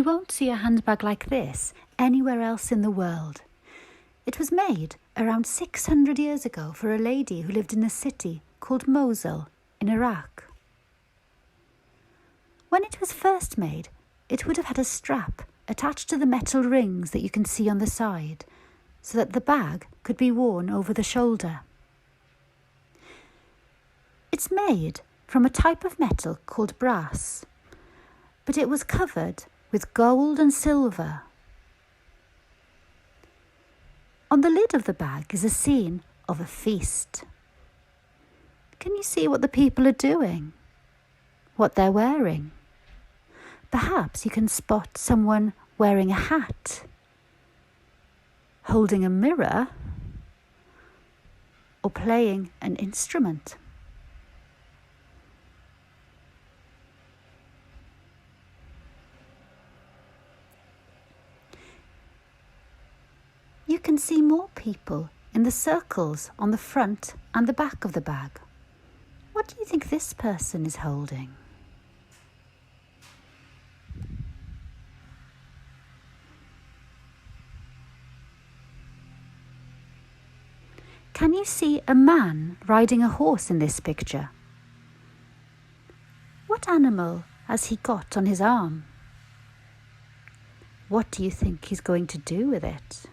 You won't see a handbag like this anywhere else in the world. It was made around 600 years ago for a lady who lived in a city called Mosul in Iraq. When it was first made, it would have had a strap attached to the metal rings that you can see on the side, so that the bag could be worn over the shoulder. It's made from a type of metal called brass, but it was covered with gold and silver. On the lid of the bag is a scene of a feast. Can you see what the people are doing? What they're wearing? Perhaps you can spot someone wearing a hat, holding a mirror, or playing an instrument. You can see more people in the circles on the front and the back of the bag. What do you think this person is holding? Can you see a man riding a horse in this picture? What animal has he got on his arm? What do you think he's going to do with it?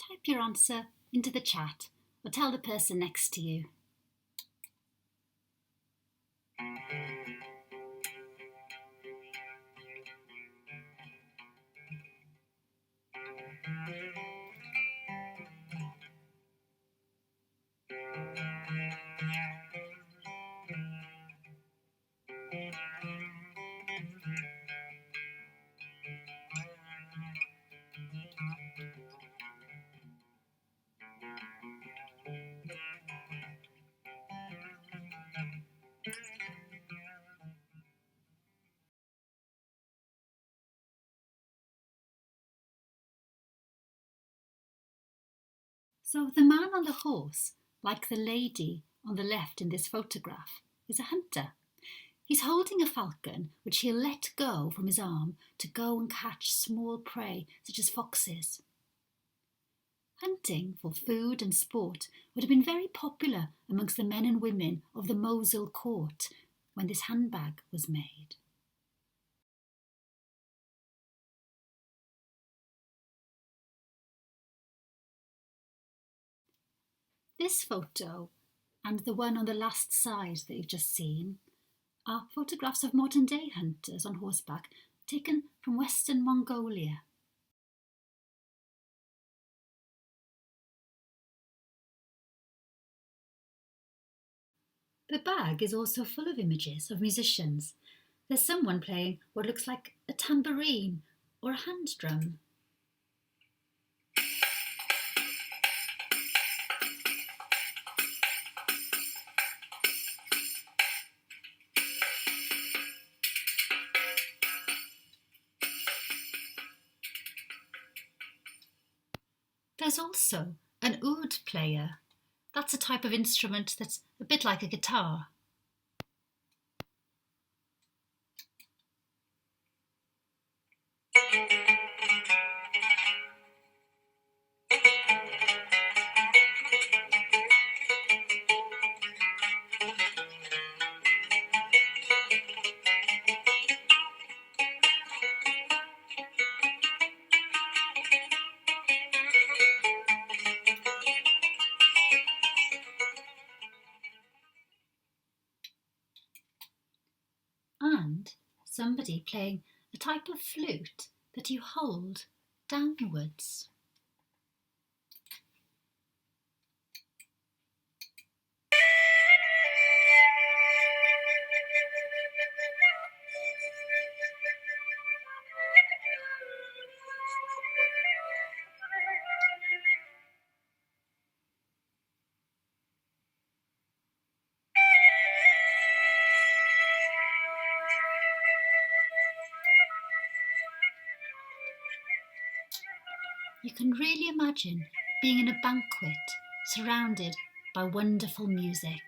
Type your answer into the chat or tell the person next to you. So the man on the horse, like the lady on the left in this photograph, is a hunter. He's holding a falcon which he'll let go from his arm to go and catch small prey such as foxes. Hunting for food and sport would have been very popular amongst the men and women of the Mosul court when this handbag was made. This photo and the one on the last side that you've just seen are photographs of modern-day hunters on horseback taken from Western Mongolia. The bag is also full of images of musicians. There's someone playing what looks like a tambourine or a hand drum. There's also an oud player. That's a type of instrument that's a bit like a guitar. And somebody playing a type of flute that you hold downwards. You can really imagine being in a banquet surrounded by wonderful music.